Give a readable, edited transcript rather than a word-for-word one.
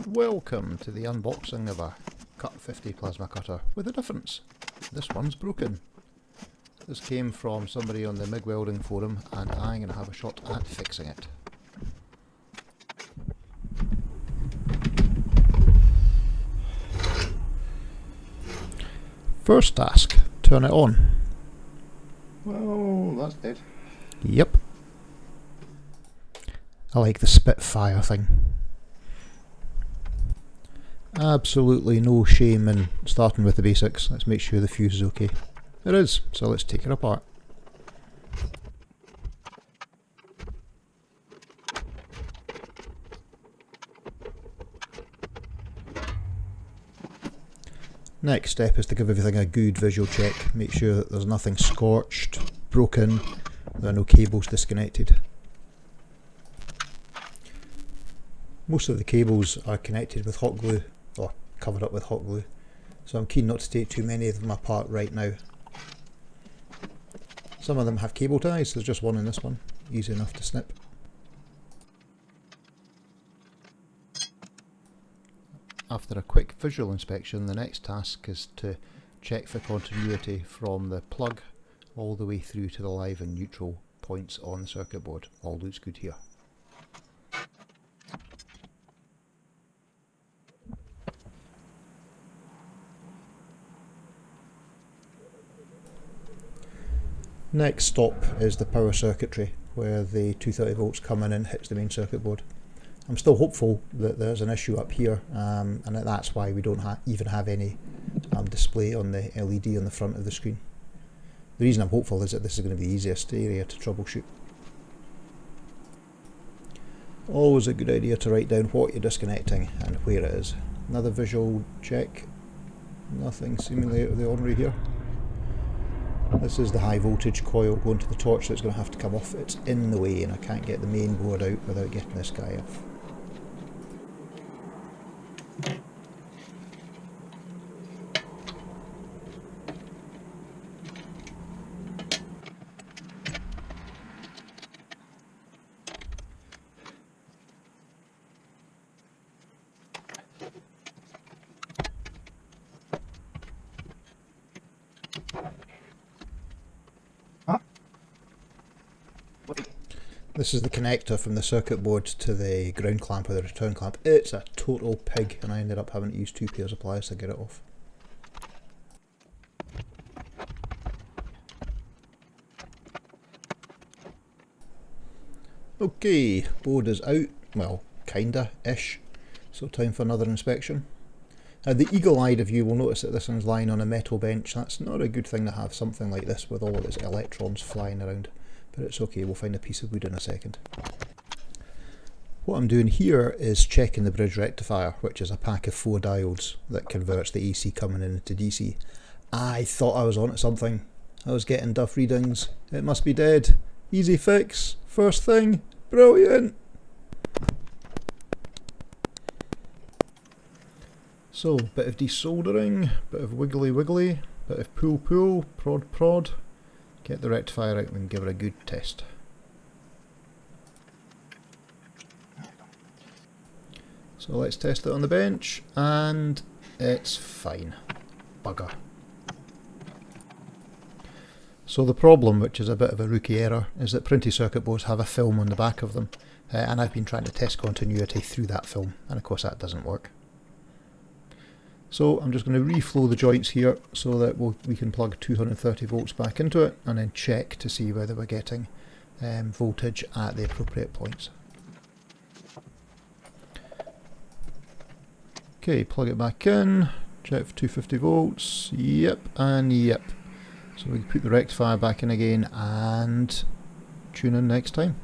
Welcome to the unboxing of a Cut50 plasma cutter with a difference. This one's broken. This came from somebody on the MIG welding forum and I'm going to have a shot at fixing it. First task, turn it on. Well, that's dead. Yep. I like the Spitfire thing. Absolutely no shame in starting with the basics. Let's make sure the fuse is okay. It is, so let's take it apart. Next step is to give everything a good visual check. Make sure that there's nothing scorched, broken, there are no cables disconnected. Most of the cables are connected with hot glue, or covered up with hot glue, so I'm keen not to take too many of them apart right now. Some of them have cable ties, there's just one in this one, easy enough to snip. After a quick visual inspection, the next task is to check for continuity from the plug all the way through to the live and neutral points on the circuit board. All looks good here. Next stop is the power circuitry, where the 230 volts come in and hits the main circuit board. I'm still hopeful that there's an issue up here, and that's why we don't even have any display on the LED on the front of the screen. The reason I'm hopeful is that this is going to be the easiest area to troubleshoot. Always a good idea to write down what you're disconnecting and where it is. Another visual check. Nothing seemingly out of the ordinary here. This is the high voltage coil going to the torch that's going to have to come off. It's in the way and I can't get the main board out without getting this guy off. This is the connector from the circuit board to the ground clamp or the return clamp. It's a total pig and I ended up having to use 2 pairs of pliers to get it off. Okay, board is out, well, kinda-ish, so time for another inspection. The eagle-eyed of you will notice that this one's lying on a metal bench. That's not a good thing to have something like this with all of its electrons flying around. But it's okay, we'll find a piece of wood in a second. What I'm doing here is checking the bridge rectifier, which is a pack of 4 diodes that converts the AC coming in into DC. I thought I was onto something. I was getting duff readings. It must be dead. Easy fix. First thing. Brilliant. So, bit of desoldering, bit of wiggly wiggly, bit of pull pull, prod prod. Get the rectifier out and give it a good test. So let's test it on the bench, and it's fine. Bugger. So the problem, which is a bit of a rookie error, is that printed circuit boards have a film on the back of them, and I've been trying to test continuity through that film, and of course that doesn't work. So I'm just going to reflow the joints here so that we can plug 230 volts back into it and then check to see whether we're getting voltage at the appropriate points. Okay, plug it back in, check for 250 volts, yep and yep. So we can put the rectifier back in again and tune in next time.